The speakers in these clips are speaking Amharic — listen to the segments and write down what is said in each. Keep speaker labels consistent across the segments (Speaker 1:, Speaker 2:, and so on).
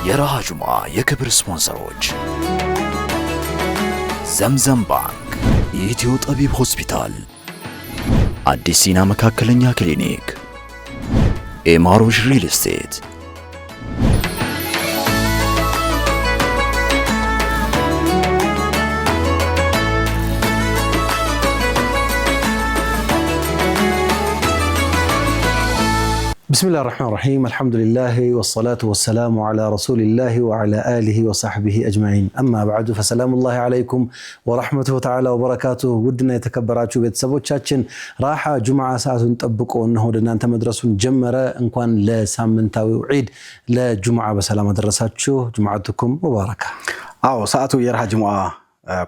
Speaker 1: የራሃ ጁማ የክብር ስፖንሰሮች ዘምዘም ባንክ፣ የኢትዮ ጠቢብ ሆስፒታል፣ አዲስ ሲና መካከለኛ ክሊኒክ፣ ኤማሮሽ ሪል ስቴት።
Speaker 2: بسم الله الرحمن الرحيم الحمد لله والصلاة والسلام على رسول الله وعلى آله وصحبه أجمعين أما بعد فسلام الله عليكم ورحمته تعالى وبركاته. ودنا يتكبراتشو بيتسبوتشاتشن راحة جمعة ساعة نطبقوا أنه دنا أنت مدرسون جمرة إن كان لسامنتاوي وعيد لجمعة بسلامة درساتشو جمعتكم مباركة.
Speaker 3: ساعة يرها جمعة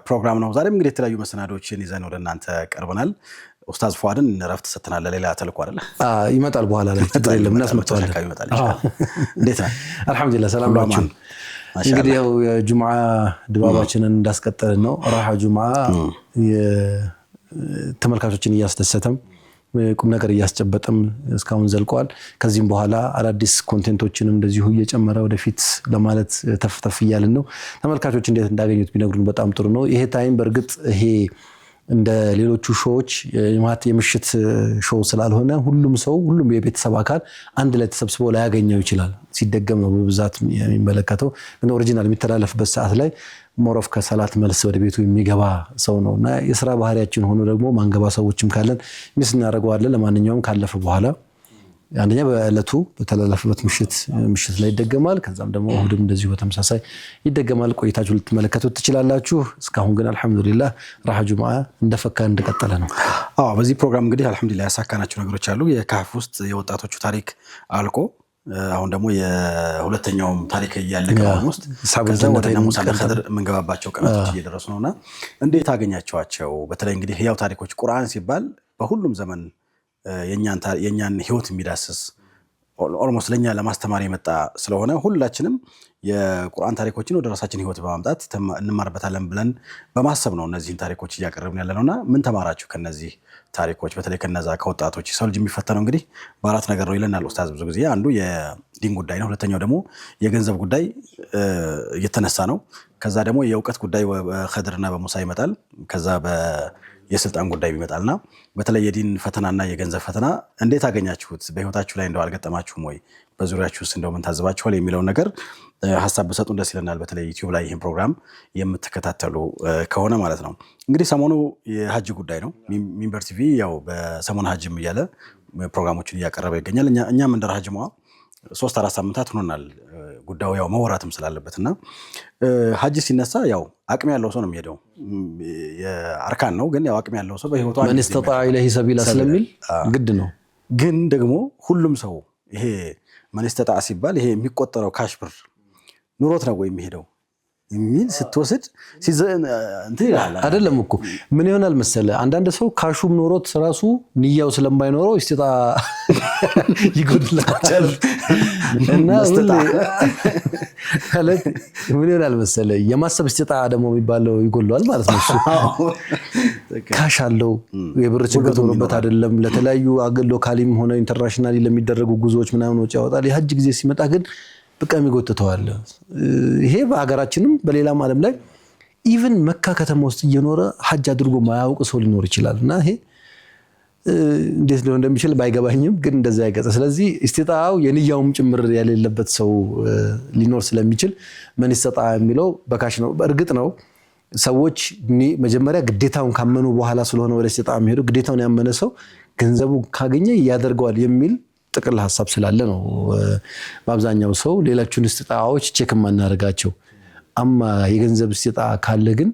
Speaker 3: بروجرام نوزاري من قريت لايو مسنادوتشين إذا ودنا أنت كربنال أستاذ فؤادن رفت ستنا لليلة تلقوا على
Speaker 2: يمت البوهلا لا تدري لهم ناس متوالى
Speaker 3: ديتنا
Speaker 2: الحمد لله سلام عليكم. እንግዲህ ያው የጁምዓ ድባባችንን እንዳስቀጠልን ነው። ራሃ ጁምዓ ተመልካቾችን እያስደሰተም ቁም ነገር እያስጨበጠም እስካሁን ዘልቋል። ከዚህም በኋላ አዳዲስ ኮንቴንቶችንም እንደዚሁ እየጨመረ ወደፊት ለማለት ተፍተፍ ይያልን ነው። ተመልካቾች እንዴት እንዳገኙት ቢነግሩን በጣም ጥሩ ነው። ይሄ ታይም በርግጥ ይሄ እንደ ሌሎቹ ሾዎች የምሽት ሾው ስላልሆነ ሁሉም የቤተሰብ አካል አንድ ላይ ተሰብስቦ ላይ ያገኘው ይችላል። ሲደገም ነው በብዛት የሚመለከተው። ግን ኦሪጂናል የሚተላለፍበት ሰዓት ላይ ሞሮፍ ከሰላት መልስ ወደ ቤቱ የሚገባ ሰው ነውና የሥራ ባህሪያችን ሆኖ ደግሞ ማንገባ ሰዎችም ካለን ሚስ እናደርገዋለን። ለማንኛውም ካለፈ በኋላ አንደኛ በእለቱ በተላለፈበት ምሽት ላይ ይደገማል። ከዛም ደግሞ እሁድም እንደዚሁ በተመሳሳይ ይደገማል። ቆይታችሁ ልትመለከቱት ትችላላችሁ። እስካሁን ግን አልহামዱሊላህ ራሃ ጁምዓ እንደፈካ እንደቀጠለ ነው።
Speaker 3: በዚህ ፕሮግራም እንግዲህ አልহামዱሊላህ ያሳካናችሁ ነገሮች አሉ። የካፍ ውስጥ የወጣቶቹ ታሪክ አልቆ አሁን ደግሞ የሁለተኛውም ታሪክ እያለቀ ነው ውስጥ ከዛው ወደ ሙሳ ለኸድር መንገባባቸው ቀናቶች እየደረሱ ነውና እንዴት አገኛቸዋቸው? በተለይ እንግዲህ ህያው ታሪኮች ቁርአን ሲባል በሁሉም ዘመን የኛን ህይወት የሚዳስስ ኦልሞስት ለኛ ለማስተማር የመጣ ስለሆነ ሁላችንም የቁርአን ታሪኮችን ወደ ራሳችን ህይወት በማምጣት እንማርበታለን ብለን በማሰብ ነው እነዚህን ታሪኮች እያቀረብን ያለነውና ምን ተማራችሁ ከነዚህ ታሪኮች? በተለይ ከነዛ ከወጣቶች ሰው ልጅ የሚፈተነው እንግዲህ በአራት ነገር ነው ይለናል ኡስታዝ ብዙ ጊዜ። አንዱ የዲን ጉዳይ ነው፣ ሁለተኛው ደግሞ የገንዘብ ጉዳይ እየተነሳ ነው። ከዛ ደግሞ የእውቀት ጉዳይ በኸድርና በሙሳ ይመጣል። ከዛ የስልጣን ጉዳይ ይመጣልና በተለይ የዲን ፈተናና የገንዘብ ፈተና እንዴት አገኛችሁት? በህይወታችሁ ላይ እንደው አልገጠማችሁም ወይ? በዙሪያችሁስ እንደው ምን ታዘባችኋል የሚለው ነገር ሐሳብ በሰጡን ደስ ይለናል። በተለይ ዩቲዩብ ላይ ይሄን ፕሮግራም የምትከታተሉ ከሆነ ማለት ነው። እንግዲህ ሰሞኑ የሐጅ ጉዳይ ነው። ሚንበር ቲቪ ያው በሰሞኑ ሐጅም እያለ ፕሮግራሞችን እያቀረበ ይገኛል። እኛም እንደ ራሃ ጁምዓ 3-4 ሳምንታት ሆኖናል ጉዳዩ ያው መወራትም ስላለበትና ሐጅ ሲነሳ ያው አቅም ያለው ሰው ነው የሚሄደው። የአርካን ነው ግን ያው አቅም ያለው ሰው በህይወቱ
Speaker 2: ማን استطاع اليه سبيلا ስለሚል ግድ ነው።
Speaker 3: ግን ደግሞ ሁሉም ሰው ይሄ ማን استطاع ሲባል ይሄ የሚቆጠረው ካሽ ብር ኑሮት ነው ወይ የሚሄደው የሚል ስትወስድ እንትን ይላል
Speaker 2: አይደለም እኮ ምን ይሆናል መሰለ አንዳንድ ሰው ካሹም ኖሮት ራሱ ንያው ስለማይኖረው እስቲጣ ይጎድላል እና ማለት ምን ይሆናል መሰለ የማሰብ እስቲጣ ደግሞ የሚባለው ይጎድላል ማለት ነው። ካሽ አለው የብር ችግር ኖሮበት አይደለም ለተለያዩ ሎካሊም ሆነ ኢንተርናሽናሊ ለሚደረጉ ጉዞዎች ምናምን ወጪ ያወጣል። የሐጅ ጊዜ ሲመጣ ግን በቃም ይጎተተዋል። ይሄ በአገራችንም በሌላም ዓለም ላይ ኢቭን መካ ከተማ ውስጥ እየኖረ ሐጅ አድርጎ ማያውቅ ሰው ሊኖር ይችላልና ይሄ እንዴት ሊሆን እንደሚችል ባይገባኝም ግን እንደዛ ያገጸ። ስለዚህ እስቲጣው የንያውም ጭምር ያለበት ሰው ሊኖር ስለሚችል ምን ይሰጣ የሚለው በካሽ ነው። እርግጥ ነው ሰዎች መጀመሪያ ግዴታውን ካመኑ በኋላ ስለሆነ ወደ እስቲጣ የሚሄዱ ግዴታውን ያመነ ሰው ገንዘቡ ካገኘ ያደርገዋል የሚል ጥቅል ሐሳብ ስላለ ነው በአብዛኛው ሰው ሌሎችን እስቲጣዎች ቼክ ማናረጋቸው። አማ የገንዘብ እስቲጣ ካለ ግን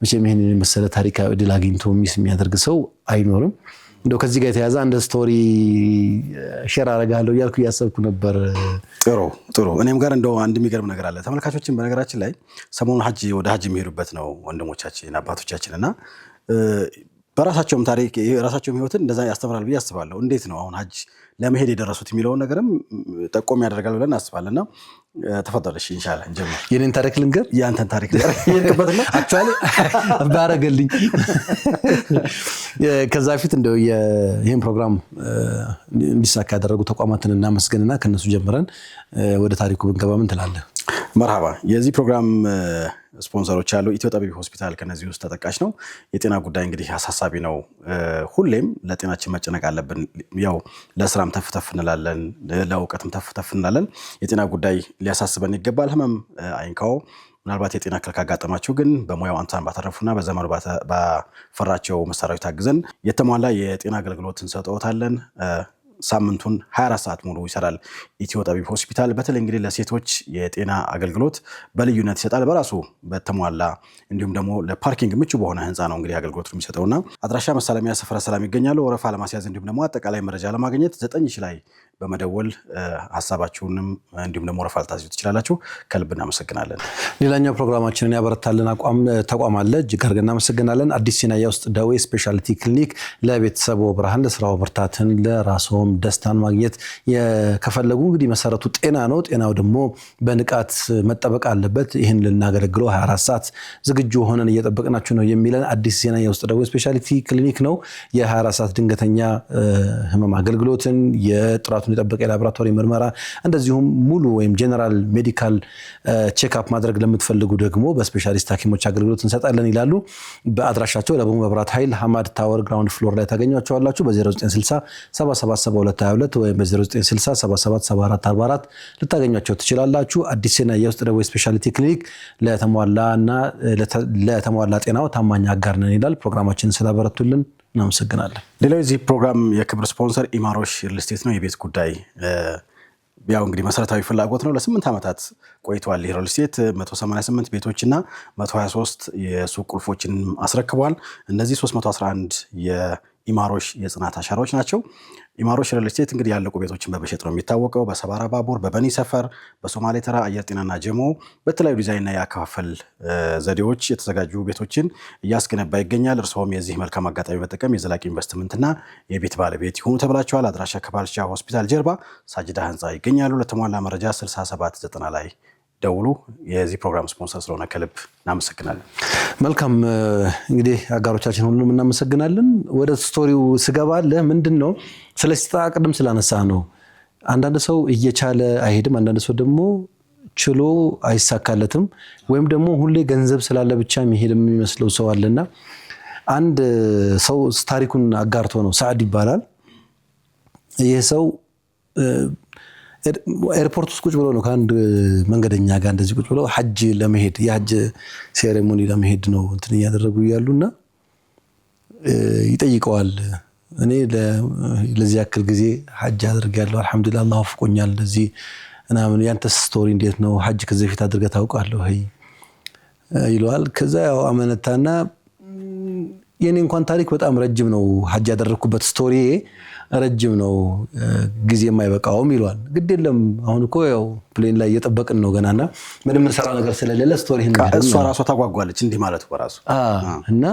Speaker 2: መቼም ይሄንን መሰለ ታሪካዊ ድል አግኝቶ ሚስ የሚያደርግ ሰው አይኖርም። እንደው ከዚህ ጋር የተያዘ አንድ ስቶሪ ሼር አረጋለሁ ያልኩ ያሰብኩ ነበር።
Speaker 3: ጥሩ እኔም ጋር እንደው አንድ የሚገርም ነገር አለ። ተመልካቾችን በነገራችን ላይ ሰሞኑን ወደ ሐጅ የሚሄዱበት ነው ወንድሞቻችን አባቶቻችንና በራሳቸውም ታሪክ የራሳቸውም ህይወትን እንደዛ ያስተምራል ብዬ አስባለሁ። እንዴት ነው አሁን ሐጅ ለመሄድ የደረሱት የሚለው ነገርም ጠቆም ያደርጋል ብለን አስባለና ተፈضلሽ ኢንሻአላህ እንጀምር።
Speaker 2: የኔን ታሪክ ልንገር
Speaker 3: ያንተን ታሪክ የከበደና
Speaker 2: አክቹአሊ ባረገልኝ ከዛ ፊት እንደው ይሄን ፕሮግራም እንዲሳካ ያደረጉ ተቋማትን እናመስግንና ከነሱ ጀምረን ወደ ታሪኩ ብንገባ ምን ትላለህ?
Speaker 3: መርሃባ የዚህ ፕሮግራም ስፖንሰሮች ያሉ ኢትዮ ጠቢብ ሆስፒታል ከነዚህ ውስጥ ተጠቃሽ ነው። የጤና ጉዳይ እንግዲህ አሳሳቢ ነው። ሁሌም ለጤናችን መጨነቅ አለብን። ያው ለስራም ተፍተፍ እንላለን፣ ለእውቀትም ተፍተፍ እንላለን። የጤና ጉዳይ ሊያሳስበን ይገባል። ህመም አይንካው። ምናልባት የጤና እክል ካጋጠማችሁ ግን በሙያው አንተን ባተረፉና በዘመኑ ባፈራቸው መሳሪያዎች ታግዘን የተሟላ የጤና አገልግሎት እንሰጥዎታለን። ሳምንቱን 24 ሰዓት ሙሉ ይሰራል ኢትዮ ጠቢብ ሆስፒታል። በተለይ እንግዲህ ለሴቶች የጤና አገልግሎት በልዩነት ይሰጣል። በራሱ በተሟላ እንዲሁም ደግሞ ለፓርኪንግ ምቹ በሆነ ህንፃ ነው እንግዲህ አገልግሎቱን የሚሰጠውና አድራሻ መሳለሚያ ሰፈረ ሰላም ይገኛሉ። ወረፋ ለማስያዝ እንዲሁም ደግሞ አጠቃላይ መረጃ ለማግኘት 9 ላይ በመደወል ሐሳባችሁንም እንዲሁም ደግሞ ወረፋ ልታዙ ትችላላችሁ። ከልብ እናመሰግናለን።
Speaker 2: ሌላኛው ፕሮግራማችንን ያበረታልን ተቋም አለ። እጅግ አድርገን እናመሰግናለን። አዲስ ሲናያ ውስጥ ደዌ ስፔሻሊቲ ክሊኒክ ለቤተሰቦ ብርሃን፣ ለስራው ብርታትን፣ ለራስዎም ደስታን ማግኘት ከፈለጉ እንግዲህ መሰረቱ ጤና ነው። ጤናው ደግሞ በንቃት መጠበቅ አለበት። ይህን ልናገለግለው 24 ሰዓት ዝግጁ ሆነን እየጠበቅናችሁ ነው የሚለን አዲስ ሲናያ ውስጥ ደዌ ስፔሻሊቲ ክሊኒክ ነው። የ24 ሰዓት ድንገተኛ ህመም አገልግሎትን የጥራቱን የጠበቀ የላቦራቶሪ ምርመራ እንደዚሁም ሙሉ ወይም ጄነራል ሜዲካል ቼክአፕ ማድረግ ለምትፈልጉ ደግሞ በስፔሻሊስት ሐኪሞች አገልግሎት እንሰጣለን ይላሉ። በአድራሻቸው ለቡ መብራት ኃይል ሐማድ ታወር ግራውንድ ፍሎር ላይ ታገኟቸዋላችሁ። በ0960 7772 ወይም በ0960 777444 ልታገኟቸው ትችላላችሁ። አዲስ ሲናያ ውስጥ ደዌ ስፔሻሊቲ ክሊኒክ ለተሟላ ጤናው ታማኝ አጋር ነን ይላል። ፕሮግራማችንን ስላበረቱልን እናመሰግናለን።
Speaker 3: ሌላው የዚህ ፕሮግራም የክብር ስፖንሰር ኢማሮሽ ሪል ስቴት ነው። የቤት ጉዳይ ያው እንግዲህ መሰረታዊ ፍላጎት ነው። ለ8 ዓመታት ቆይቷል። ሪል ስቴት 188 ቤቶችና 123 የሱቅ ቁልፎችን አስረክቧል። እነዚህ 311 የኢማሮሽ የጽናት አሻራዎች ናቸው። ኢማሮሽ ሪል ስቴት እንግዲህ ያለቁ ቤቶችን በመሸጥ ነው የሚታወቀው። በሰባራ ባቡር፣ በበኒ ሰፈር፣ በሶማሌ ተራ፣ አየር ጤናና ጀሞ በተለያዩ ዲዛይንና የአከፋፈል ዘዴዎች የተዘጋጁ ቤቶችን እያስገነባ ይገኛል። እርስዎም የዚህ መልካም አጋጣሚ መጠቀም የዘላቂ ኢንቨስትመንትና የቤት ባለቤት ይሁኑ ተብላችኋል። አድራሻ ከባልቻ ሆስፒታል ጀርባ ሳጅዳ ህንፃ ይገኛሉ። ለተሟላ መረጃ 6790 ላይ ደውሉ። የዚህ ፕሮግራም ስፖንሰር ስለሆነ ከልብ እናመሰግናለን።
Speaker 2: መልካም እንግዲህ አጋሮቻችን ሁሉም እናመሰግናለን። ወደ ስቶሪው ስገባለ ምንድነው ስለ ሲጣ ቅድም ስላነሳ ነው። አንዳንድ ሰው እየቻለ አይሄድም፣ አንዳንድ ሰው ደግሞ ችሎ አይሳካለትም፣ ወይም ደግሞ ሁሌ ገንዘብ ስላለ ብቻ የሚሄድ የሚመስለው ሰው አለና አንድ ሰው ታሪኩን አጋርቶ ነው። ሰዓድ ይባላል። ይህ ሰው ኤርፖርት ውስጥ ቁጭ ብሎ ነው ከአንድ መንገደኛ ጋር እንደዚህ ቁጭ ብሎ ሐጅ ለመሄድ የሐጅ ሴሬሞኒ ለመሄድ ነው እንትን እያደረጉ ያሉና ይጠይቀዋል። እኔ ለዚህ ያክል ጊዜ ሐጅ አድርጌያለሁ፣ አልহামዱሊላህ አላህ ወፍቆኛል እንደዚህ እናምን። ያንተስ ስቶሪ እንዴት ነው? ሐጅ ከዚህ በፊት አድርገህ ታውቃለህ ወይ ይለዋል። ከዛ ያው አመነታና የኔ እንኳን ታሪክ በጣም ረጅም ነው፣ ሐጅ ያደረኩበት ስቶሪ ረጅም ነው፣ ጊዜ የማይበቃውም ይሏል። ግድ የለም አሁን እኮ ያው ፕሌን ላይ እየጠበቅን ነው ገናና ምንም እንሰራው ነገር ስለሌለ ስቶሪህን
Speaker 3: እሷ ራሷ ታጓጓለች እንዲህ ማለት በራሱ
Speaker 2: እና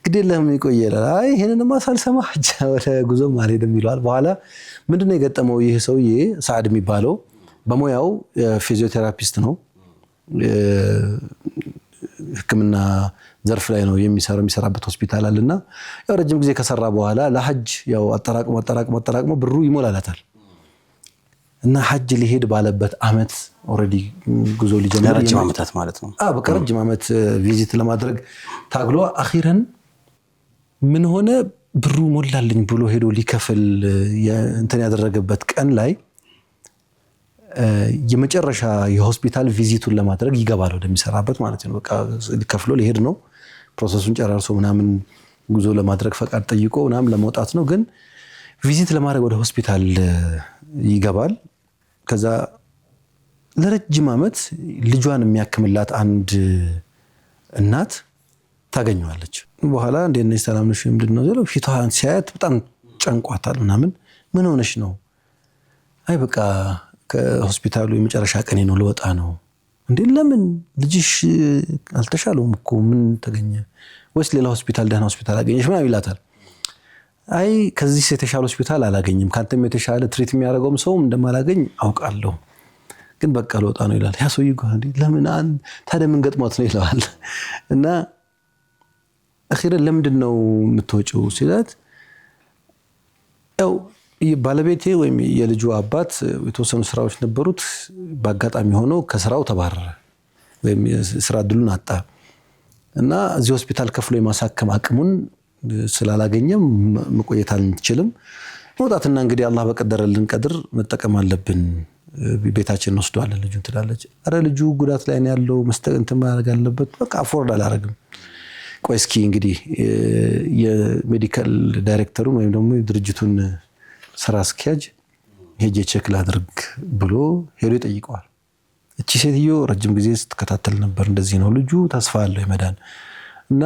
Speaker 2: ግድ የለም ይቆያል። አይ ይሄንንማ ሳልሰማ ሐጅ ወደ ጉዞም አልሄድም ይሏል። በኋላ ምንድነው የገጠመው? ይህ ሰውዬ ሰዓድ የሚባለው በሙያው ፊዚዮቴራፒስት ነው። ሕክምና ዘርፍ ላይ ነው የሚሰራበት ሆስፒታል አለና ያው ረጅም ጊዜ ከሰራ በኋላ ለሐጅ ያው አጠራቅሞ ብሩ ይሞላላታል እና ሐጅ ሊሄድ ባለበት አመት ኦሬዲ ጉዞ ሊጀምር
Speaker 3: ረጅም አመታት ማለት ነው።
Speaker 2: በቃ ረጅም አመት ቪዚት ለማድረግ ታግሎ አኺረን ምን ሆነ ብሩ ሞላልኝ ብሎ ሄዶ ሊከፍል እንትን ያደረገበት ቀን ላይ የመጨረሻ የሆስፒታል ቪዚቱን ለማድረግ ይገባል ወደሚሰራበት ማለት ነው። በቃ ከፍሎ ሊሄድ ነው። ፕሮሰሱን ጨራርሶ ምናምን ጉዞ ለማድረግ ፈቃድ ጠይቆ ምናምን ለመውጣት ነው። ግን ቪዚት ለማድረግ ወደ ሆስፒታል ይገባል። ከዛ ለረጅም አመት ልጇን የሚያክምላት አንድ እናት ታገኘዋለች። በኋላ እንዴት ነሽ ሰላም ነሽ ምንድነው ዘለው ፊቷን ሲያያት በጣም ጨንቋታል ምናምን። ምን ሆነሽ ነው? አይ በቃ ከሆስፒታሉ የመጨረሻ ቀኔ ነው ልወጣ ነው። እንዴ ለምን ልጅሽ አልተሻለውም እኮ ምን ተገኘ? ወይስ ሌላ ሆስፒታል ደህና ሆስፒታል አገኘሽ ምናምን ይላታል። አይ ከዚህ የተሻለ ሆስፒታል አላገኝም፣ ካንተም የተሻለ ትሪት የሚያደርገውም ሰው እንደማላገኝ አውቃለሁ፣ ግን በቃ ልወጣ ነው ይላል። ያ ሰውዬ ለምን ታዲያ ምን ገጥሞት ነው ይለዋል። እና አኺረን ለምንድን ነው የምትወጪው ሲላት ያው ባለቤቴ ወይም የልጁ አባት የተወሰኑ ስራዎች ነበሩት። በአጋጣሚ ሆኖ ከስራው ተባረረ ወይም ስራ እድሉን አጣ እና እዚህ ሆስፒታል ከፍሎ የማሳከም አቅሙን ስላላገኘም መቆየት አንችልም። መውጣትና እንግዲህ አላህ በቀደረልን ቀድር መጠቀም አለብን። ቤታችን ወስዷል ልጁን ትላለች። አረ ልጁ ጉዳት ላይ ነው ያለው እንትን ማድረግ አለበት። በቃ አፎርድ አላረግም። ቆይ እስኪ እንግዲህ የሜዲካል ዳይሬክተሩን ወይም ደግሞ የድርጅቱን ስራ አስኪያጅ ሄጄ ቼክ ላድርግ ብሎ ሄዶ ይጠይቀዋል። እቺ ሴትዮ ረጅም ጊዜ ስትከታተል ነበር። እንደዚህ ነው ልጁ ተስፋ አለው የመዳን እና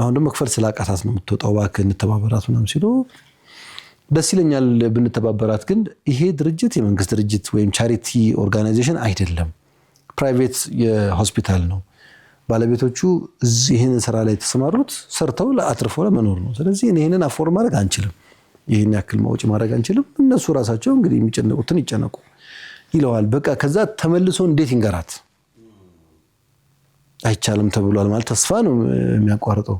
Speaker 2: አሁን ደግሞ መክፈል ስላቃታት ነው የምትወጣው። እባክህ እንተባበራት ምናምን ሲሉ ደስ ይለኛል ብንተባበራት፣ ግን ይሄ ድርጅት የመንግስት ድርጅት ወይም ቻሪቲ ኦርጋናይዜሽን አይደለም፣ ፕራይቬት የሆስፒታል ነው። ባለቤቶቹ ይህን ስራ ላይ ተሰማሩት ሰርተው ለአትርፎ ለመኖር ነው። ስለዚህ ይህንን አፎርድ ማድረግ አንችልም፣ ይህን ያክል ማውጭ ማድረግ አንችልም። እነሱ ራሳቸው እንግዲህ የሚጨነቁትን ይጨነቁ ይለዋል። በቃ ከዛ ተመልሶ እንዴት ይንገራት? አይቻልም ተብሏል ማለት ተስፋ ነው የሚያቋርጠው።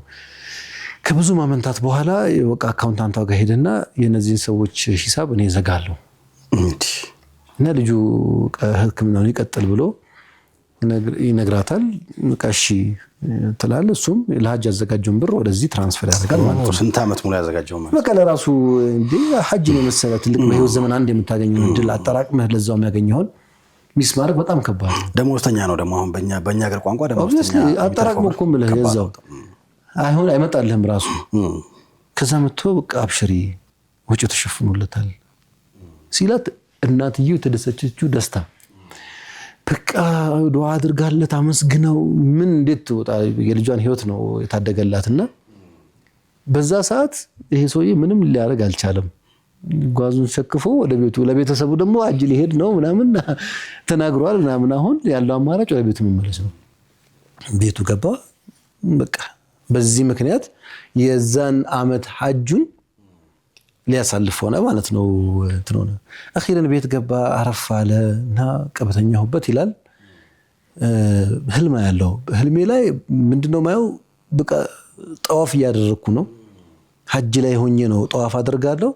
Speaker 2: ከብዙ ማመንታት በኋላ በቃ አካውንታንቷ ጋር ሄደና የነዚህን ሰዎች ሂሳብ እኔ እዘጋለሁ እና ልጁ ሕክምናውን ይቀጥል ብሎ ይነግራታል። በቃ እሺ ትላለች። እሱም ለሐጅ ያዘጋጀውን ብር ወደዚህ ትራንስፈር ያደርጋል ማለት ነው።
Speaker 3: ስንት ዓመት ሙሉ ያዘጋጀው ማለት
Speaker 2: በቃ ለራሱ እንዴ ሐጅ ነው መሰለ ትልቅ በህይወት ዘመን አንድ የምታገኘው እድል አጠራቅመህ ለዛው የሚያገኘውን ሚስ ማድረግ በጣም ከባድ ነው።
Speaker 3: ደሞዝተኛ ነው ደግሞ አሁን በእኛ ሀገር ቋንቋ ደሞዝተኛ
Speaker 2: አጠራቅሞ እኮ ምልህ የዛው አይሆን አይመጣልህም ራሱ። ከዛ መጥቶ በቃ አብሽሪ ወጪው ተሸፍኖለታል ሲላት እናትየው የተደሰተችው ደስታ በቃ ዱዓ አድርጋለት አመስግነው ምን እንዴት ወጣ የልጇን ህይወት ነው የታደገላትና በዛ ሰዓት ይሄ ሰውዬ ምንም ሊያደርግ አልቻለም። ጓዙን ሸክፎ ወደ ቤቱ ለቤተሰቡ ደግሞ አጅ ሊሄድ ነው ምናምን ተናግሯል ምናምን። አሁን ያለው አማራጭ ወደ ቤቱ መመለስ ነው። ቤቱ ገባ። በቃ በዚህ ምክንያት የዛን አመት ሐጁን ሊያሳልፍ ሆነ ማለት ነው። እንትነው አኺረን ቤት ገባ። አረፍ አለና ቀበተኛሁበት ይላል። ህልም ያለው ህልሜ ላይ ምንድነው ማየው? በቃ ጠዋፍ እያደረኩ ነው። ሐጅ ላይ ሆኜ ነው ጠዋፍ አደርጋለሁ።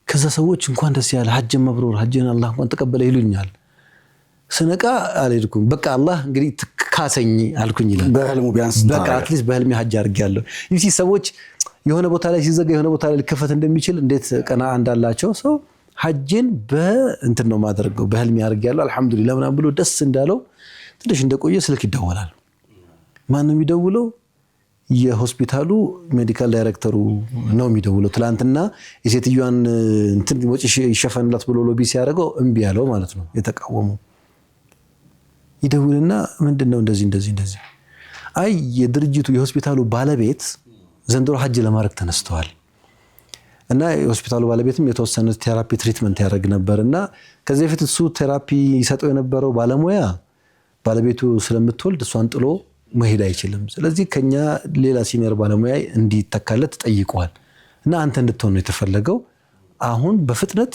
Speaker 2: ከዛ ሰዎች እንኳን ደስ ያለ ሐጅ መብሩር ሐጅን አላህ እንኳን ተቀበለ ይሉኛል። ስነቃ አልሄድኩም። በቃ አላህ እንግዲህ ትካሰኝ አልኩኝ ይላል
Speaker 3: በህልሙ ቢያንስ
Speaker 2: በቃ አትሊስት በህልሜ ሐጅ አድርጌያለሁ። ይህ ሰዎች የሆነ ቦታ ላይ ሲዘጋ የሆነ ቦታ ላይ ሊከፈት እንደሚችል እንዴት ቀና እንዳላቸው ሰው ሐጅን በእንትን ነው ማድረገው በህልሜ አድርጌያለሁ አልহামዱሊላህ ምናምን ብሎ ደስ እንዳለው ትንሽ እንደቆየ ስልክ ይደወላል። ማን ነው የሚደውለው? የሆስፒታሉ ሜዲካል ዳይሬክተሩ ነው የሚደውለው። ትላንትና የሴትዮዋን እንትን ወጪ ይሸፈንላት ብሎ ሎቢ ሲያደርገው እምቢ ያለው ማለት ነው የተቃወመው። ይደውልና ምንድነው እንደዚህ አይ የድርጅቱ የሆስፒታሉ ባለቤት ዘንድሮ ሐጅ ለማድረግ ተነስተዋል እና የሆስፒታሉ ባለቤትም የተወሰነ ቴራፒ ትሪትመንት ያደርግ ነበርና ከዚህ በፊት እሱ ቴራፒ ይሰጠው የነበረው ባለሙያ ባለቤቱ ስለምትወልድ እሷን ጥሎ መሄድ አይችልም። ስለዚህ ከኛ ሌላ ሲኒየር ባለሙያ እንዲተካለት ጠይቀዋል እና አንተ እንድትሆን ነው የተፈለገው። አሁን በፍጥነት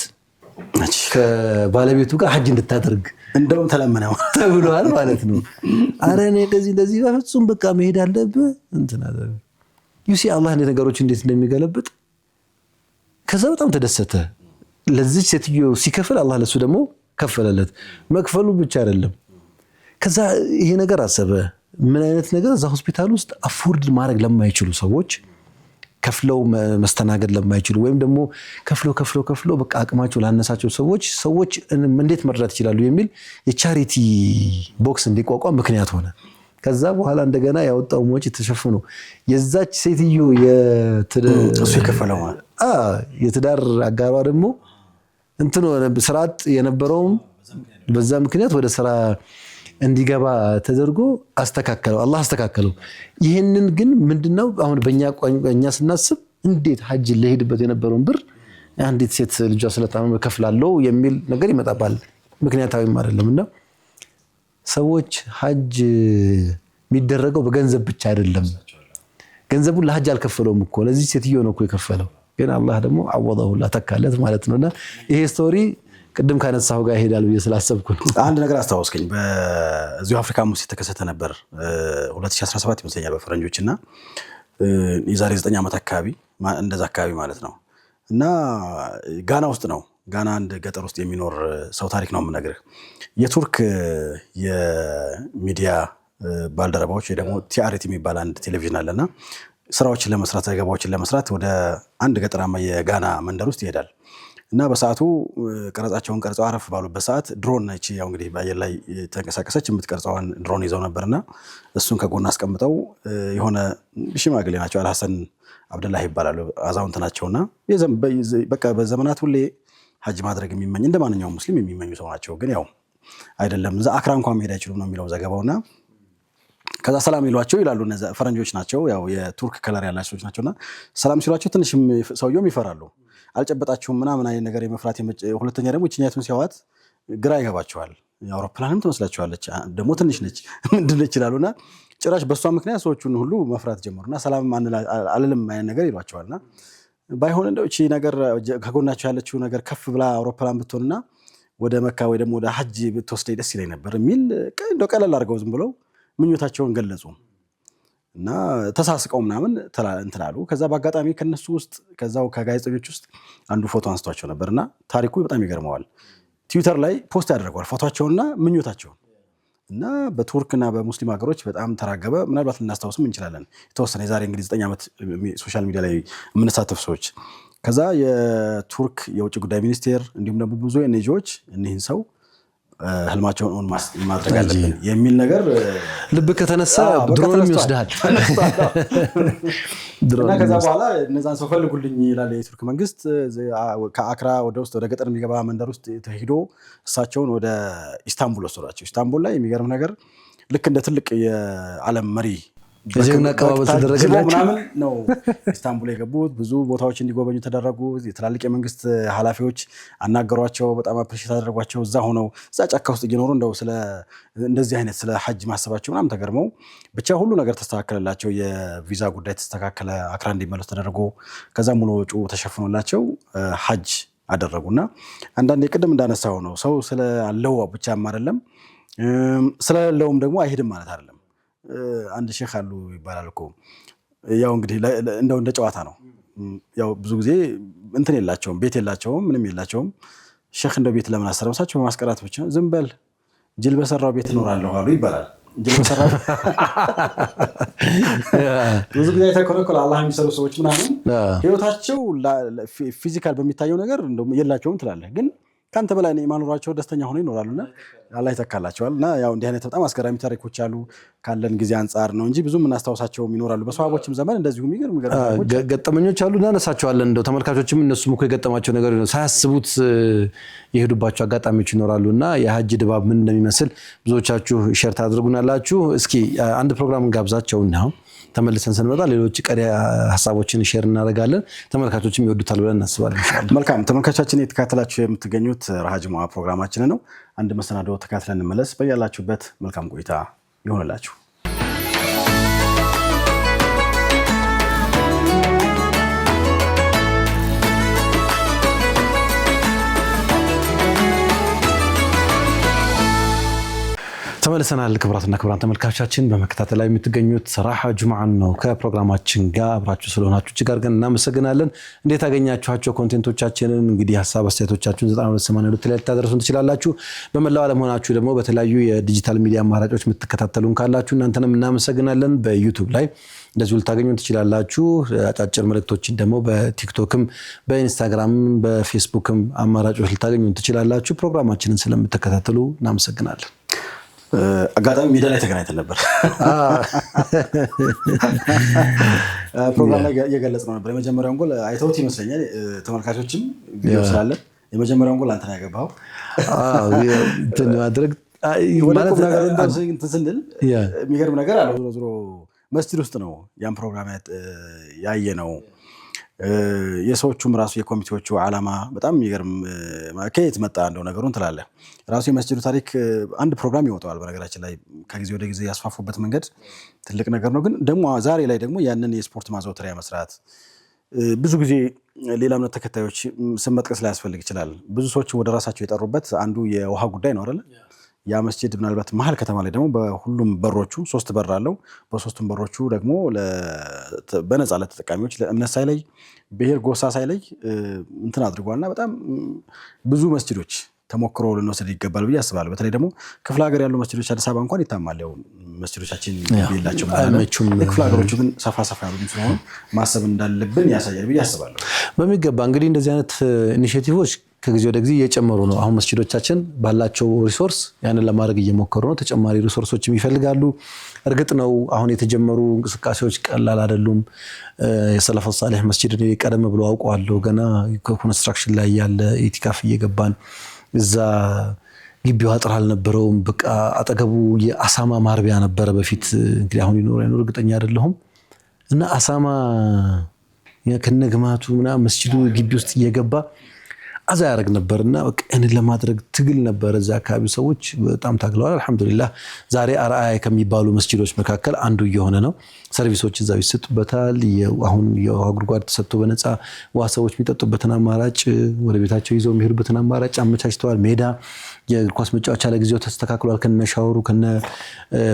Speaker 2: ከባለቤቱ ጋር ሐጅ እንድታደርግ
Speaker 3: እንደውም ተለመነው
Speaker 2: ተብሏል ማለት ነው። አረ እኔ እንደዚህ በፍጹም በቃ መሄድ አለብህ እንትና አደረገ። ዩሲ አላህ ነገሮች እንዴት እንደሚገለብጥ። ከዛ በጣም ተደሰተ። ለዚህ ሴትዮ ሲከፍል አላህ ለሱ ደግሞ ከፈለለት። መክፈሉ ብቻ አይደለም። ከዛ ይሄ ነገር አሰበ ምን አይነት ነገር እዛ ሆስፒታል ውስጥ አፎርድ ማድረግ ለማይችሉ ሰዎች ከፍለው መስተናገድ ለማይችሉ ወይም ደግሞ ከፍለው በቃ አቅማቸው ላነሳቸው ሰዎች እንዴት መርዳት ይችላሉ የሚል የቻሪቲ ቦክስ እንዲቋቋም ምክንያት ሆነ። ከዛ በኋላ እንደገና ያወጣው ወጪ ተሸፍኖ የዛች ሴትዮ
Speaker 3: እሱ የከፈለው
Speaker 2: የትዳር አጋሯ ደግሞ እንትኑ ስርዓት የነበረውም በዛ ምክንያት ወደ ስራ እንዲገባ ተደርጎ አላህ አስተካከለው። ይሄንን ግን ምንድነው አሁን በእኛ ስናስብ እንዴት ሐጅ ለሄድበት የነበረውን ብር አንዲት ሴት ልጇ ስለታመመ ከፍላለሁ የሚል ነገር ይመጣባል። ምክንያታዊም አይደለምና ሰዎች ሐጅ የሚደረገው በገንዘብ ብቻ አይደለም። ገንዘቡን ለሐጅ አልከፈለውም እኮ ለዚህ ሴትዮ ነው እኮ የከፈለው። ግን አላህ ደግሞ አወጣው ተካለት ማለት ነውና ይሄ ስቶሪ ቅድም ካነሳው ጋር ይሄዳል ብዬ ስላሰብኩ ነው።
Speaker 3: አንድ ነገር አስተዋወስከኝ። በዚሁ አፍሪካ ውስጥ የተከሰተ ነበር 2017 ይመስለኛል በፈረንጆችና የዛሬ 9 ዓመት አካባቢ እንደዛ አካባቢ ማለት ነው። እና ጋና ውስጥ ነው። ጋና አንድ ገጠር ውስጥ የሚኖር ሰው ታሪክ ነው የምነግርህ። የቱርክ የሚዲያ ባልደረባዎች ደግሞ ቲአርቲ የሚባል አንድ ቴሌቪዥን አለና ስራዎችን ለመስራት ዘገባዎችን ለመስራት ወደ አንድ ገጠራማ የጋና መንደር ውስጥ ይሄዳል እና በሰዓቱ ቀረጻቸውን ቀርጸው አረፍ ባሉበት ሰዓት ድሮን ነች ያው እንግዲህ በአየር ላይ ተንቀሳቀሰች የምትቀርጸዋን ድሮን ይዘው ነበርና እሱን ከጎን አስቀምጠው የሆነ ሽማግሌ ናቸው አልሐሰን አብደላህ ይባላሉ አዛውንት ናቸውና በቃ በዘመናት ሁሌ ሐጅ ማድረግ የሚመኝ እንደማንኛውም ሙስሊም የሚመኙ ሰው ናቸው። ግን ያው አይደለም እዛ አክራ እንኳን መሄድ አይችሉም ነው የሚለው ዘገባውና ከዛ ሰላም ይሏቸው ይላሉ። እነዛ ፈረንጆች ናቸው ያው የቱርክ ከለር ያላቸው ሰዎች ናቸውና ሰላም ሲሏቸው ትንሽ ሰውየውም ይፈራሉ። አልጨበጣችሁም ምናምን አይነት ነገር የመፍራት ሁለተኛ ደግሞ እቺኛቱን ሲያዋት ግራ ይገባቸዋል። አውሮፕላንም ትመስላቸዋለች ደግሞ ትንሽ ነች ምንድነች ይላሉና ጭራሽ በሷ ምክንያት ሰዎቹን ሁሉ መፍራት ጀመሩና ሰላም አልልም አይነት ነገር ይሏቸዋልና ባይሆን እንደው እቺ ነገር ከጎናቸው ያለችው ነገር ከፍ ብላ አውሮፕላን ብትሆንና ወደ መካ ወይ ደግሞ ወደ ሐጅ ብትወስደኝ ደስ ይለኝ ነበር የሚል እንደው ቀለል አድርገው ዝም ብለው ምኞታቸውን ገለጹ እና ተሳስቀው ምናምን እንትላሉ። ከዛ በአጋጣሚ ከነሱ ውስጥ ከዛው ከጋዜጠኞች ውስጥ አንዱ ፎቶ አንስቷቸው ነበርና ታሪኩ በጣም ይገርመዋል። ትዊተር ላይ ፖስት ያደረገዋል ፎቶቸውንና ምኞታቸውን እና በቱርክና በሙስሊም ሀገሮች በጣም ተራገበ። ምናልባት ልናስታውስም እንችላለን የተወሰነ የዛሬ እንግዲህ 9 ዓመት ሶሻል ሚዲያ ላይ የምንሳተፍ ሰዎች ከዛ የቱርክ የውጭ ጉዳይ ሚኒስቴር እንዲሁም ደግሞ ብዙ ኤንጂኦዎች እኒህን ሰው ህልማቸውን ኦን ማድረግ አለብን የሚል ነገር
Speaker 2: ልብ ከተነሳ ድሮንም ይወስዳል
Speaker 3: እና ከዛ በኋላ እነዛን ሰው ፈልጉልኝ ይላል የቱርክ መንግስት። ከአክራ ወደ ውስጥ ወደ ገጠር የሚገባ መንደር ውስጥ ተሄዶ እሳቸውን ወደ ኢስታንቡል ወሰዷቸው። ኢስታንቡል ላይ የሚገርም ነገር ልክ እንደ ትልቅ የዓለም መሪ
Speaker 2: በዚህና አቀባበል ተደረገላቸው
Speaker 3: ምናምን ነው ኢስታንቡል የገቡት። ብዙ ቦታዎች እንዲጎበኙ ተደረጉ። የትላልቅ የመንግስት ኃላፊዎች አናገሯቸው፣ በጣም አፕሪሺየት አደረጓቸው። እዛ ሆነው እዛ ጫካ ውስጥ እየኖሩ እንደው እንደዚህ አይነት ስለ ሐጅ ማሰባቸው ምናምን ተገርመው ብቻ ሁሉ ነገር ተስተካከለላቸው። የቪዛ ጉዳይ ተስተካከለ፣ አክራ እንዲመለሱ ተደረጉ። ከዛ ሙሉ ወጪው ተሸፍኖላቸው ሐጅ አደረጉና አንዳንዴ ቅድም እንዳነሳው ነው ሰው ስላለው ብቻም አይደለም ስለሌለውም ደግሞ አይሄድም ማለት አይደለም። አንድ ሼክ አሉ ይባላል እኮ ያው እንግዲህ እንደው እንደ ጨዋታ ነው። ያው ብዙ ጊዜ እንትን የላቸውም ቤት የላቸውም ምንም የላቸውም። ሼክ እንደው ቤት ለምን አሰረምሳቸው በማስቀራት ብቻ ዝም በል ጅል በሰራው ቤት እኖራለሁ አሉ ይባላል። ጅል በሰራው ብዙ ጊዜ ተኮረኮለ አላህ የሚሰሩ ሰዎች ምናምን ህይወታቸው ፊዚካል በሚታየው ነገር እንደው የላቸውም ትላለህ ግን ካንተ በላይ ነው ማኖራቸው ደስተኛ ሆነው ይኖራሉና አላህ ይተካላቸዋልና ያው እንዲህ አይነት በጣም አስገራሚ ታሪኮች አሉ። ካለን ጊዜ አንፃር ነው እንጂ ብዙ ምናስታውሳቸው ይኖራሉ። በሰዋቦችም ዘመን እንደዚሁ የሚገርም
Speaker 2: ገጠመኞች አሉ እናነሳቸዋለን። እንደው ተመልካቾችም እነሱም እኮ የገጠማቸው ነገር ነው ሳያስቡት የሄዱባቸው አጋጣሚዎች ይኖራሉና የሐጅ ድባብ ምን እንደሚመስል ብዙዎቻችሁ ሼር ታድርጉናላችሁ። እስኪ አንድ ፕሮግራም እንጋብዛቸውና ተመልሰን ስንመጣ ሌሎች ቀሪ ሐሳቦችን ሼር እናደርጋለን። ተመልካቾችም ይወዱታል ብለን እናስባለን ኢንሻአላህ።
Speaker 3: መልካም ተመልካቾቻችን የተከታተላችሁ የምትገኙት ረሃ ጁሙዓ ፕሮግራማችን ነው። አንድ መሰናዶ ተከታትለን እንመለስ። በያላችሁበት መልካም ቆይታ ይሆንላችሁ።
Speaker 2: ተመልሰናል። ክቡራትና ክቡራን ተመልካቾቻችን በመከታተል ላይ የምትገኙት ረሃ ጁሙዓ ነው። ከፕሮግራማችን ጋር አብራችሁ ስለሆናችሁ እጅግ አድርገን እናመሰግናለን። እንዴት አገኛችኋቸው ኮንቴንቶቻችንን? እንግዲህ ሐሳብ አስተያየቶቻችሁን 9282 ላይ ታደርሱን ትችላላችሁ። በመላው ዓለም ሆናችሁ ደግሞ በተለያዩ የዲጂታል ሚዲያ አማራጮች የምትከታተሉን ካላችሁ እናንተንም እናመሰግናለን። በዩቲዩብ ላይ እንደዚሁ ልታገኙን ትችላላችሁ። አጫጭር መልእክቶችን ደግሞ በቲክቶክም በኢንስታግራምም በፌስቡክም አማራጮች ልታገኙን ትችላላችሁ። ፕሮግራማችንን ስለምትከታተሉ እናመሰግናለን።
Speaker 3: አጋጣሚ ሜዳ ላይ ተገናኝተን ነበር። ፕሮግራም ላይ እየገለጽነው ነበር። የመጀመሪያውን ጎል አይተውት ይመስለኛል ተመልካቾችም ቪዲዮ ስላለ የመጀመሪያውን ጎል አንተ ነው ያገባው።
Speaker 2: እንትን ማድረግ
Speaker 3: ማለት ነገር እንትን ስንል የሚገርም ነገር አለ። ዞሮ መስጂድ ውስጥ ነው ያን ፕሮግራም ያየ ነው። የሰዎቹም ራሱ የኮሚቴዎቹ ዓላማ በጣም የሚገርም ከየት መጣ እንደው ነገሩን ትላለህ። ራሱ የመስጂዱ ታሪክ አንድ ፕሮግራም ይወጣዋል። በነገራችን ላይ ከጊዜ ወደ ጊዜ ያስፋፉበት መንገድ ትልቅ ነገር ነው። ግን ደግሞ ዛሬ ላይ ደግሞ ያንን የስፖርት ማዘውተሪያ መስራት ብዙ ጊዜ ሌላ እምነት ተከታዮች ስም መጥቀስ ላያስፈልግ ይችላል። ብዙ ሰዎች ወደ ራሳቸው የጠሩበት አንዱ የውሃ ጉዳይ ነው አይደል? ያ መስጂድ ምናልባት መሀል ከተማ ላይ ደግሞ በሁሉም በሮቹ 3 በር አለው። በሶስቱም በሮቹ ደግሞ በነፃ ለተጠቃሚዎች ለእምነት ሳይለይ ብሔር ጎሳ ሳይለይ እንትን አድርጓልና በጣም ብዙ መስጂዶች ተሞክሮ ልንወስድ ይገባል ብዬ አስባለሁ። በተለይ ደግሞ ክፍለ ሀገር ያሉ መስጂዶች አዲስ አበባ እንኳን ይታማል ያው መስጂዶቻችን የላቸው ማለት ክፍለ ሀገሮቹ ግን ሰፋ ያሉ ስለሆነ ማሰብ እንዳለብን ያሳያል ብዬ አስባለሁ።
Speaker 2: በሚገባ እንግዲህ እንደዚህ አይነት ኢኒሼቲቮች ከጊዜ ወደ ጊዜ እየጨመሩ ነው። አሁን መስጂዶቻችን ባላቸው ሪሶርስ ያንን ለማድረግ እየሞከሩ ነው። ተጨማሪ ሪሶርሶችም ይፈልጋሉ። እርግጥ ነው አሁን የተጀመሩ እንቅስቃሴዎች ቀላል አይደሉም። የሰለፈ ሷሊህ መስጂድ ቀደም ብሎ አውቀዋለሁ። ገና ኮንስትራክሽን ላይ ያለ ኢቲካፍ እየገባን እዛ ግቢው አጥር አልነበረውም። በቃ አጠገቡ የአሳማ ማርቢያ ነበረ በፊት። እንግዲህ አሁን ይኖር እርግጠኛ አይደለሁም። እና አሳማ ከነግማቱ ምናምን መስጂዱ ግቢ ውስጥ እየገባ አዛ ያደርግ ነበርና በቃ እንን ለማድረግ ትግል ነበር። እዛ አካባቢ ሰዎች በጣም ታግለዋል። አልহামዱሊላህ ዛሬ አርአያ ከሚባሉ መስጂዶች መካከል አንዱ እየሆነ ነው። ሰርቪሶች እዛው ይሰጡበታል። አሁን የውሃ ጉድጓድ ተሰጥቶ በነፃ ውሃ ሰዎች የሚጠጡበትን አማራጭ ወደ ቤታቸው ይዘው የሚሄዱበትን አማራጭ አመቻችተዋል። ሜዳ የእግር ኳስ መጫወቻ ለጊዜው ተስተካክሏል። ከነ ሻወሩ ከነ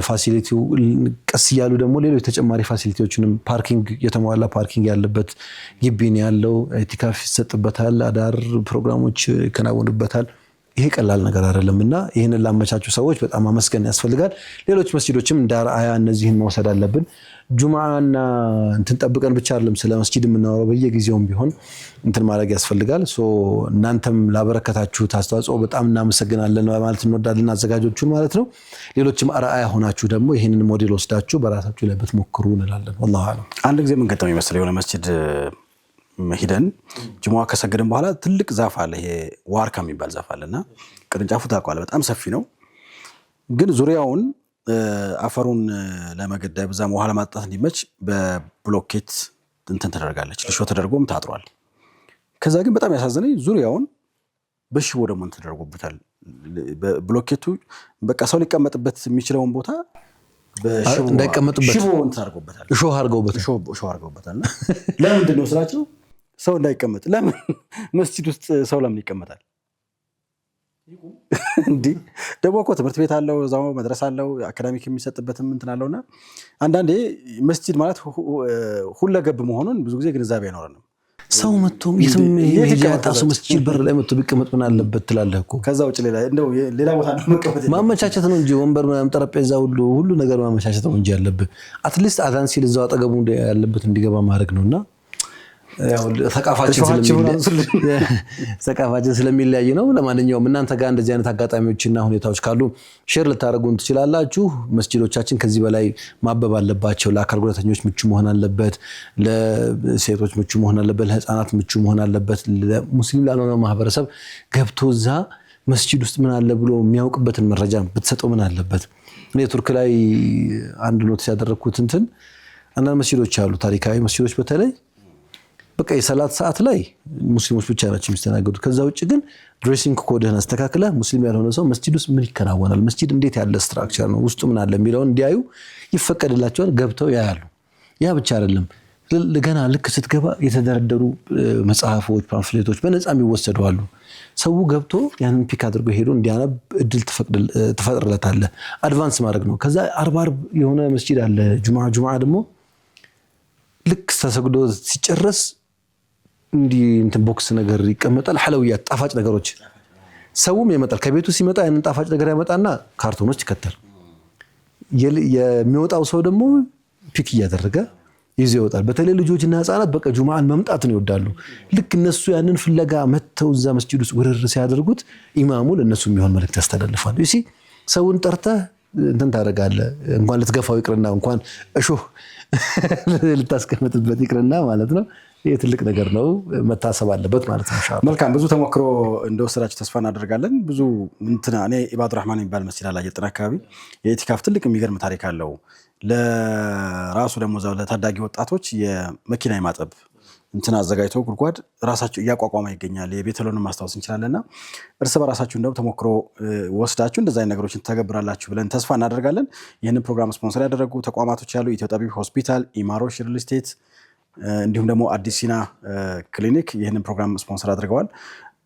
Speaker 2: ፋሲሊቲው ቀስ እያሉ ደግሞ ሌሎች ተጨማሪ ፋሲሊቲዎችንም ፓርኪንግ የተሟላ ፓርኪንግ ያለበት ግቢ ነው ያለው። ኢቲካፍ ይሰጥበታል። አዳር ፕሮግራሞች ይከናወኑበታል። ይሄ ቀላል ነገር አይደለምና ይሄንን ላመቻቹ ሰዎች በጣም አመስገን ያስፈልጋል። ሌሎች መስጂዶችም እንደ አርአያ እነዚህን መውሰድ አለብን። ጁምዓና እንትን ጠብቀን ብቻ አይደለም ስለ መስጂድ የምናወራው፣ በየጊዜውም ቢሆን እንትን ማድረግ ያስፈልጋል። እናንተም ላበረከታችሁት አስተዋጽኦ በጣም እናመሰግናለን ማለት እንወዳለን፣ አዘጋጆቹን ማለት ነው። ሌሎችም አርአያ ሆናችሁ ደግሞ ይሄንን ሞዴል ወስዳችሁ በራሳችሁ ላይ ብትሞክሩ እንላለን። والله አለም
Speaker 3: አንድ ጊዜ ምን ገጠመኝ መሰለኝ የሆነ መስጂድ ሂደን ጅሙዓ ከሰገድን በኋላ ትልቅ ዛፍ አለ። ይሄ ዋርካ የሚባል ዛፍ አለና ቅርንጫፉ ታውቃለህ በጣም ሰፊ ነው። ግን ዙሪያውን አፈሩን ለመገደብ ዛም ውሃ ለማጣት እንዲመች በብሎኬት እንትን ተደርጋለች። ልሾ ተደርጎም ታጥሯል። ከዛ ግን በጣም ያሳዝነኝ ዙሪያውን በሽቦ ደግሞ እንትን ተደርጎበታል። ብሎኬቱ በቃ ሰው ሊቀመጥበት የሚችለውን ቦታ በሽቦ
Speaker 2: እንዳይቀመጥበት
Speaker 3: ሽቦ እንትን አድርጎበታል።
Speaker 2: እሾህ
Speaker 3: አድርጎበታል። ለምንድን ነው ስላቸው ሰው እንዳይቀመጥ። ለምን መስጂድ ውስጥ ሰው ለምን ይቀመጣል? እንዴ ደግሞ እኮ ትምህርት ቤት አለው፣ እዛው መድረሳ አለው፣ አካዳሚክ የሚሰጥበትም እንትን አለውና አንዳንዴ መስጂድ ማለት ሁለገብ መሆኑን ብዙ ጊዜ ግንዛቤ አይኖረንም።
Speaker 2: ሰው መጥቶ የታሱ መስጂድ በር ላይ መጥቶ ቢቀመጥ ምን አለበት ትላለህ እኮ።
Speaker 3: ከዛ ውጭ ሌላ ቦታ መቀመጥ
Speaker 2: ማመቻቸት ነው እንጂ ወንበር ምናምን ጠረጴዛ ሁሉ ነገር ማመቻቸት ነው እንጂ ያለብህ አትሊስት አዛን ሲል እዛው አጠገቡ ያለበት እንዲገባ ማድረግ ነውና ያው ተቃፋችን ስለሚለያይ ነው። ለማንኛውም እናንተ ጋር እንደዚህ አይነት አጋጣሚዎችና ሁኔታዎች ካሉ ሼር ልታደርጉን ትችላላችሁ። መስጂዶቻችን ከዚህ በላይ ማበብ አለባቸው። ለአካል ጉዳተኞች ምቹ መሆን አለበት፣ ለሴቶች ምቹ መሆን አለበት፣ ለህፃናት ምቹ መሆን አለበት። ለሙስሊም ላልሆነ ማህበረሰብ ገብቶ እዛ መስጂድ ውስጥ ምን አለ ብሎ የሚያውቅበትን መረጃ ብትሰጠው ምን አለበት። እኔ ቱርክ ላይ አንድ ኖቲስ ያደረኩት አንዳንድ መስጂዶች አሉ፣ ታሪካዊ መስጂዶች በተለይ በቃ የሰላት ሰዓት ላይ ሙስሊሞች ብቻ ናቸው የሚስተናገዱት። ከዛ ውጭ ግን ድሬሲንግ ኮድህን አስተካክለህ ሙስሊም ያልሆነ ሰው መስጂድ ውስጥ ምን ይከናወናል፣ መስጂድ እንዴት ያለ ስትራክቸር ነው፣ ውስጡ ምን አለ የሚለውን እንዲያዩ ይፈቀድላቸዋል። ገብተው ያያሉ። ያ ብቻ አይደለም፣ ገና ልክ ስትገባ የተደረደሩ መጽሐፎች፣ ፓምፍሌቶች በነፃ የሚወሰዱ አሉ። ሰው ገብቶ ያንን ፒክ አድርጎ ሄዶ እንዲያነብ እድል ትፈጥርለታለህ። አድቫንስ ማድረግ ነው። ከዛ አርብ የሆነ መስጂድ አለ። ጁምዓ ደግሞ ልክ ተሰግዶ ሲጨረስ እንዲህ እንትን ቦክስ ነገር ይቀመጣል። ሐለውያት ጣፋጭ ነገሮች ሰውም ይመጣል። ከቤቱ ሲመጣ ያንን ጣፋጭ ነገር ያመጣና ካርቶኖች ይከተል። የሚወጣው ሰው ደግሞ ፒክ እያደረገ ይዞ ይወጣል። በተለይ ልጆችና ህፃናት በቃ ጁምዓን መምጣትን ይወዳሉ። ልክ እነሱ ያንን ፍለጋ መተው እዛ መስጂድ ውስጥ ውርር ሲያደርጉት ኢማሙ ለነሱ የሚሆን መልእክት ያስተላልፋል። እሺ ሰውን ጠርተህ እንትን ታደርጋለህ። እንኳን ልትገፋው ይቅርና እንኳን እሾህ ልታስቀምጥበት ይቅርና ማለት ነው። ይሄ ትልቅ ነገር ነው፣ መታሰብ አለበት ማለት ነው። ኢንሻአላህ
Speaker 3: መልካም። ብዙ ተሞክሮ እንደወሰዳችሁ ተስፋ እናደርጋለን። ብዙ እኔ ኢባዱ ረህማን የሚባል መስጂድ አለ የጥና አካባቢ። የኢቲካፍ ትልቅ የሚገርም ታሪክ አለው። ለራሱ ደግሞ እዛው ለታዳጊ ወጣቶች የመኪና የማጠብ እንትን አዘጋጅተው ጉድጓድ ራሳቸው እያቋቋመ ይገኛል። የቤተሎንን ማስታወስ እንችላለንና እርስ በራሳችሁ እንደው ተሞክሮ ወስዳችሁ እንደዛ አይነት ነገሮችን ተገብራላችሁ ብለን ተስፋ እናደርጋለን። ይህንን ፕሮግራም ስፖንሰር ያደረጉ ተቋማቶች ያሉ ኢትዮ ጠቢብ ሆስፒታል፣ ኢማሮሽ ሪል ስቴት እንዲሁም ደግሞ አዲስ ሲና ክሊኒክ ይህንን ፕሮግራም ስፖንሰር አድርገዋል።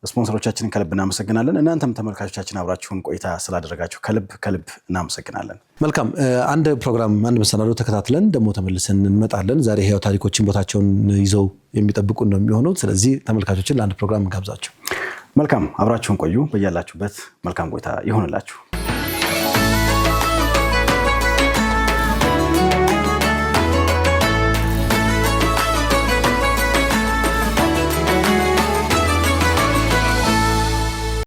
Speaker 3: ስፖንሰሮቻችንን ከልብ እናመሰግናለን። እናንተም ተመልካቾቻችን አብራችሁን ቆይታ ስላደረጋችሁ ከልብ እናመሰግናለን።
Speaker 2: መልካም አንድ ፕሮግራም አንድ መሰናዶ ተከታትለን ደግሞ ተመልሰን እንመጣለን። ዛሬ ህያው ታሪኮችን ቦታቸውን ይዘው የሚጠብቁ ነው የሚሆነው። ስለዚህ ተመልካቾችን ለአንድ ፕሮግራም እንጋብዛቸው።
Speaker 3: መልካም አብራችሁን ቆዩ። በያላችሁበት መልካም ቆይታ ይሁንላችሁ።